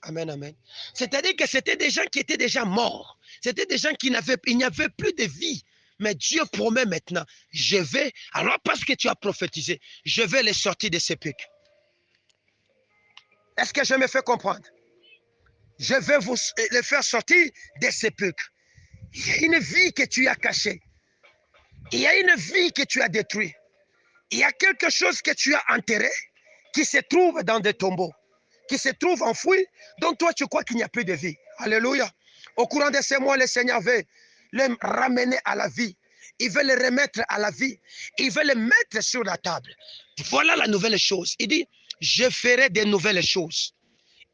Amen, amen. C'est-à-dire que c'était des gens qui étaient déjà morts. C'était des gens qui il n'y avait plus de vie. Mais Dieu promet maintenant, je vais, alors parce que tu as prophétisé, je vais les sortir des sépulcres. Est-ce que je me fais comprendre? Je vais vous les faire sortir des sépulcres. Il y a une vie que tu as cachée. Il y a une vie que tu as détruite. Il y a quelque chose que tu as enterré qui se trouve dans des tombeaux, qui se trouve enfoui, dont toi tu crois qu'il n'y a plus de vie. Alléluia. Au courant de ces mois, le Seigneur veut les ramener à la vie. Il veut les remettre à la vie. Il veut les mettre sur la table. Voilà la nouvelle chose. Il dit, je ferai des nouvelles choses.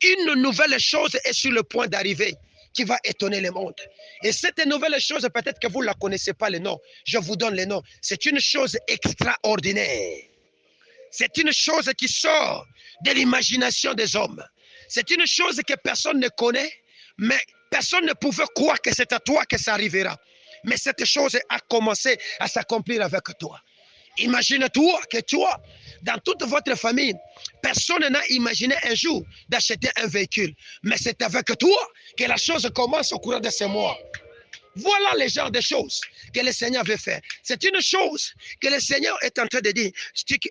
Une nouvelle chose est sur le point d'arriver qui va étonner le monde. Et cette nouvelle chose, peut-être que vous ne la connaissez pas le nom. Je vous donne le nom. C'est une chose extraordinaire. C'est une chose qui sort de l'imagination des hommes. C'est une chose que personne ne connaît, mais personne ne pouvait croire que c'est à toi que ça arrivera. Mais cette chose a commencé à s'accomplir avec toi. Imagine-toi que toi, dans toute votre famille, personne n'a imaginé un jour d'acheter un véhicule. Mais c'est avec toi que la chose commence au cours de ces mois. Voilà le genre de choses que le Seigneur veut faire. C'est une chose que le Seigneur est en train de dire.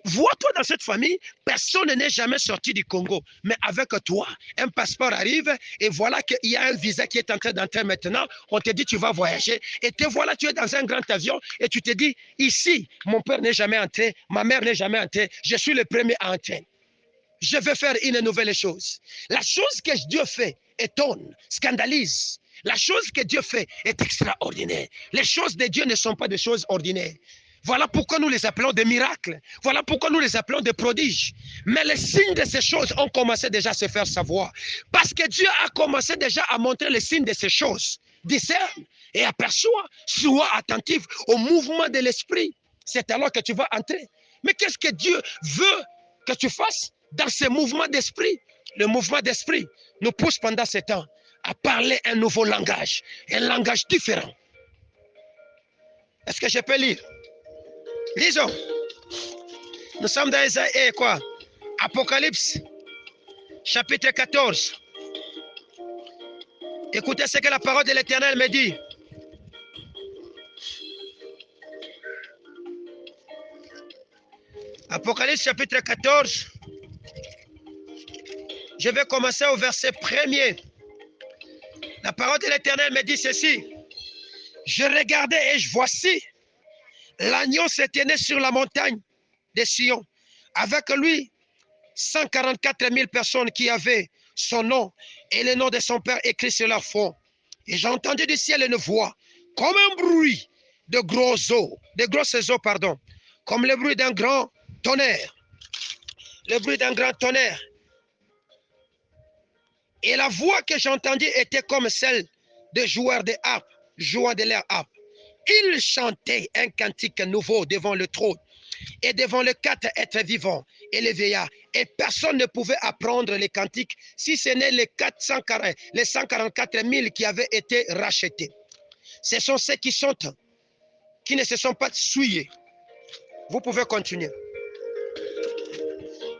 Vois-toi dans cette famille, personne n'est jamais sorti du Congo. Mais avec toi, un passeport arrive et voilà qu'il y a un visa qui est en train d'entrer maintenant. On te dit tu vas voyager et te voilà, tu es dans un grand avion et tu te dis ici, mon père n'est jamais entré, ma mère n'est jamais entrée, je suis le premier à entrer. Je vais faire une nouvelle chose. La chose que Dieu fait étonne, scandalise. La chose que Dieu fait est extraordinaire. Les choses de Dieu ne sont pas des choses ordinaires. Voilà pourquoi nous les appelons des miracles. Voilà pourquoi nous les appelons des prodiges. Mais les signes de ces choses ont commencé déjà à se faire savoir. Parce que Dieu a commencé déjà à montrer les signes de ces choses. Discerne et aperçoit, sois attentif au mouvement de l'esprit. C'est alors que tu vas entrer. Mais qu'est-ce que Dieu veut que tu fasses dans ce mouvement d'esprit? Le mouvement d'esprit nous pousse pendant ce temps à parler un nouveau langage, un langage différent. Est-ce que je peux lire? Lisons. Nous sommes dans Isaïe, quoi? Apocalypse, chapitre 14. Écoutez ce que la parole de l'Éternel me dit. Apocalypse, chapitre 14. Je vais commencer au verset 1er. La parole de l'Éternel me dit ceci. Je regardais et voici, l'agneau se tenait sur la montagne de Sion. Avec lui, 144 000 personnes qui avaient son nom et le nom de son père écrit sur leur front. Et j'ai entendu du ciel une voix, comme un bruit de grosses eaux, comme le bruit d'un grand tonnerre. Le bruit d'un grand tonnerre. Et la voix que j'entendis était comme celle de joueurs de harpe, jouant de leur harpe. Ils chantaient un cantique nouveau devant le trône et devant les 4 êtres vivants et les veillards. Et personne ne pouvait apprendre les cantiques si ce n'est les 144 000 qui avaient été rachetés. Ce sont ceux qui ne se sont pas souillés. Vous pouvez continuer.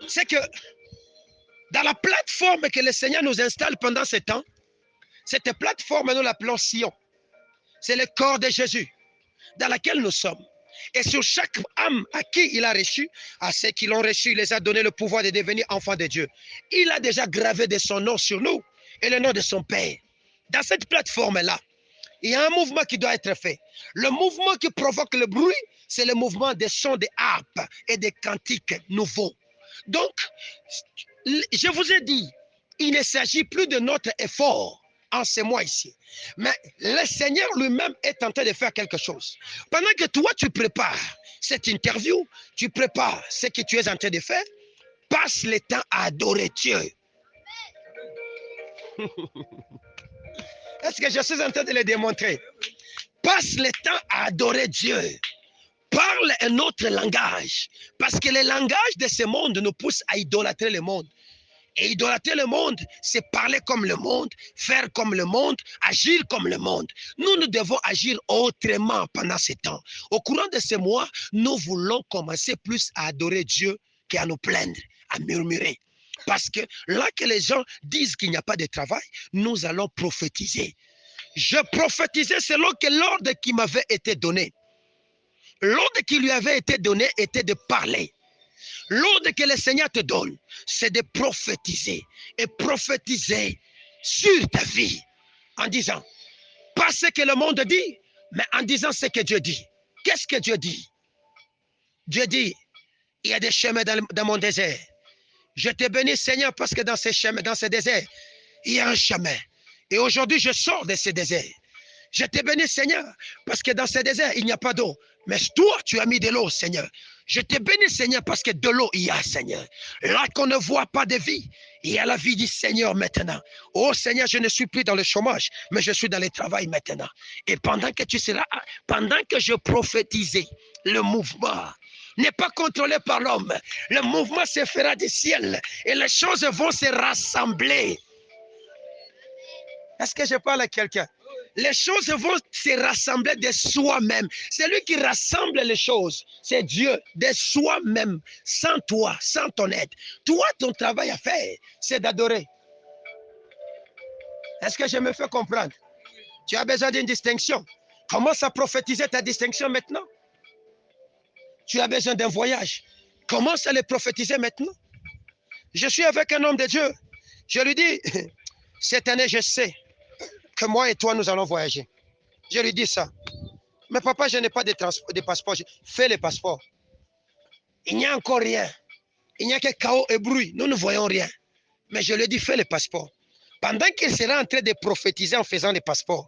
C'est que dans la plateforme que le Seigneur nous installe pendant ce temps, cette plateforme, nous l'appelons Sion. C'est le corps de Jésus dans lequel nous sommes. Et sur chaque âme à qui il a reçu, à ceux qui l'ont reçu, il les a donné le pouvoir de devenir enfants de Dieu. Il a déjà gravé de son nom sur nous et le nom de son Père. Dans cette plateforme-là, il y a un mouvement qui doit être fait. Le mouvement qui provoque le bruit, c'est le mouvement des sons des harpes et des cantiques nouveaux. Donc, je vous ai dit, il ne s'agit plus de notre effort en ces mois ici. Mais le Seigneur lui-même est en train de faire quelque chose. Pendant que toi, tu prépares cette interview, tu prépares ce que tu es en train de faire, passe le temps à adorer Dieu. Est-ce que je suis en train de le démontrer? Passe le temps à adorer Dieu. Parle un autre langage. Parce que le langage de ce monde nous pousse à idolâtrer le monde. Et idolâtrer le monde, c'est parler comme le monde, faire comme le monde, agir comme le monde. Nous devons agir autrement pendant ces temps. Au courant de ces mois, nous voulons commencer plus à adorer Dieu qu'à nous plaindre, à murmurer. Parce que là que les gens disent qu'il n'y a pas de travail, nous allons prophétiser. Je prophétisais selon que l'ordre qui m'avait été donné. L'ordre qui lui avait été donné était de parler. L'ordre que le Seigneur te donne, c'est de prophétiser. Et prophétiser sur ta vie en disant, pas ce que le monde dit, mais en disant ce que Dieu dit. Qu'est-ce que Dieu dit? Dieu dit, il y a des chemins dans mon désert. Je te bénis, Seigneur, parce que dans ces chemins, dans ce désert, il y a un chemin. Et aujourd'hui, je sors de ce désert. Je te bénis, Seigneur, parce que dans ce désert, il n'y a pas d'eau. Mais toi, tu as mis de l'eau, Seigneur. Je te bénis, Seigneur, parce que de l'eau, il y a, Seigneur. Là qu'on ne voit pas de vie, il y a la vie du Seigneur maintenant. Oh, Seigneur, je ne suis plus dans le chômage, mais je suis dans le travail maintenant. Et pendant que tu seras, pendant que je prophétisais, le mouvement n'est pas contrôlé par l'homme. Le mouvement se fera du ciel et les choses vont se rassembler. Est-ce que je parle à quelqu'un? Les choses vont se rassembler de soi-même. C'est lui qui rassemble les choses. C'est Dieu, de soi-même, sans toi, sans ton aide. Toi, ton travail à faire, c'est d'adorer. Est-ce que je me fais comprendre? Tu as besoin d'une distinction. Commence à prophétiser ta distinction maintenant. Tu as besoin d'un voyage. Commence à le prophétiser maintenant. Je suis avec un homme de Dieu. Je lui dis, cette année, je sais que moi et toi, nous allons voyager. Je lui dis ça. Mais papa, je n'ai pas de passeport. Fais le passeport. Il n'y a encore rien. Il n'y a que chaos et bruit. Nous ne voyons rien. Mais je lui dis, fais le passeport. Pendant qu'il sera en train de prophétiser en faisant le passeport,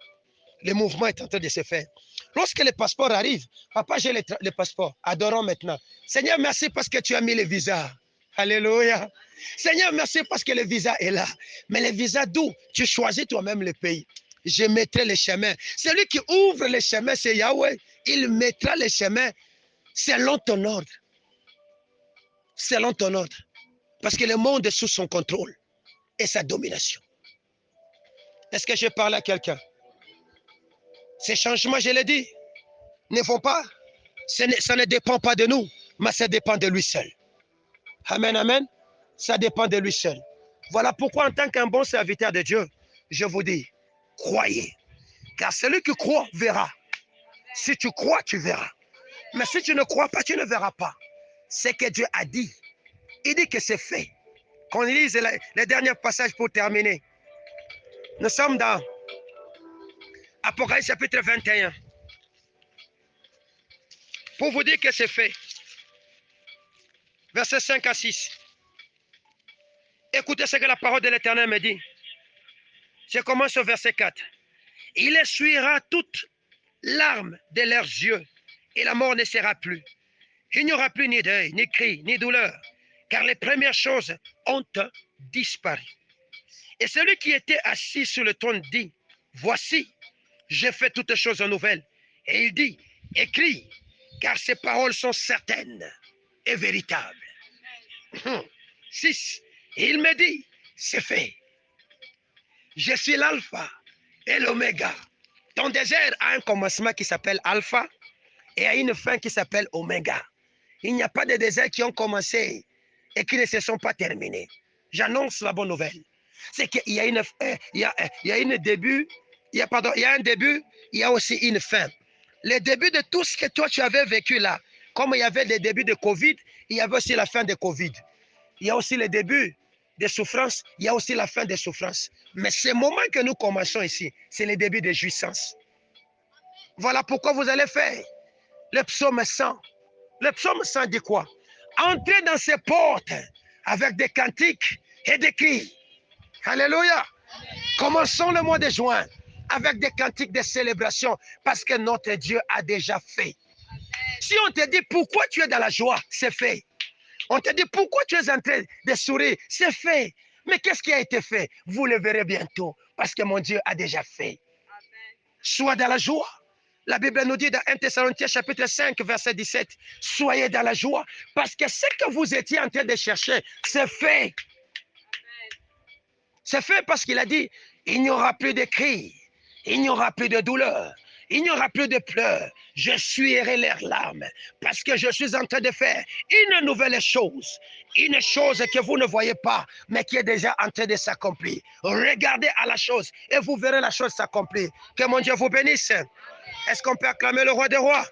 le mouvement est en train de se faire. Lorsque le passeport arrive, papa, j'ai le passeport. Adorons maintenant. Seigneur, merci parce que tu as mis le visa. Alléluia. Seigneur, merci parce que le visa est là. Mais le visa d'où? Tu choisis toi-même le pays. Je mettrai les chemins. Celui qui ouvre les chemins, c'est Yahweh. Il mettra les chemins selon ton ordre. Selon ton ordre. Parce que le monde est sous son contrôle et sa domination. Est-ce que je parle à quelqu'un? Ces changements, je l'ai dit, ne vont pas. Ça ne dépend pas de nous, mais ça dépend de lui seul. Amen, amen. Ça dépend de lui seul. Voilà pourquoi, en tant qu'un bon serviteur de Dieu, je vous dis, croyez. Car celui qui croit verra. Si tu crois, tu verras. Mais si tu ne crois pas, tu ne verras pas. Ce que Dieu a dit, il dit que c'est fait. Qu'on lise les derniers passages pour terminer. Nous sommes dans Apocalypse chapitre 21. Pour vous dire que c'est fait. Versets 5 à 6. Écoutez ce que la parole de l'Éternel me dit. Je commence au verset 4. Il essuiera toutes larmes de leurs yeux et la mort ne sera plus. Il n'y aura plus ni deuil, ni cri, ni douleur, car les premières choses ont disparu. Et celui qui était assis sur le trône dit, voici, j'ai fait toutes choses nouvelles. Et il dit, écris, car ces paroles sont certaines et véritables. 6. Il me dit, c'est fait. Je suis l'alpha et l'oméga. Ton désert a un commencement qui s'appelle alpha et a une fin qui s'appelle oméga. Il n'y a pas de déserts qui ont commencé et qui ne se sont pas terminés. J'annonce la bonne nouvelle. C'est qu'il y a un début, il y a aussi une fin. Le début de tout ce que toi tu avais vécu là, comme il y avait le début de Covid, il y avait aussi la fin de Covid. Il y a aussi le début de souffrance, il y a aussi la fin des souffrances. Mais ce moment que nous commençons ici, c'est le début de jouissance. Voilà pourquoi vous allez faire le psaume 100. Le psaume 100 dit quoi? Entrez dans ces portes avec des cantiques et des cris. Alléluia. Commençons le mois de juin avec des cantiques de célébration parce que notre Dieu a déjà fait. Si on te dit pourquoi tu es dans la joie, c'est fait. On te dit pourquoi tu es en train de sourire, c'est fait. Mais qu'est-ce qui a été fait? Vous le verrez bientôt parce que mon Dieu a déjà fait. Sois dans la joie. La Bible nous dit dans 1 Thessaloniciens chapitre 5 verset 17, soyez dans la joie parce que ce que vous étiez en train de chercher, c'est fait. C'est fait parce qu'il a dit, il n'y aura plus de cris, il n'y aura plus de douleur, il n'y aura plus de pleurs. Je suirai leurs larmes parce que je suis en train de faire une nouvelle chose. Une chose que vous ne voyez pas, mais qui est déjà en train de s'accomplir. Regardez à la chose et vous verrez la chose s'accomplir. Que mon Dieu vous bénisse. Est-ce qu'on peut acclamer le roi des rois?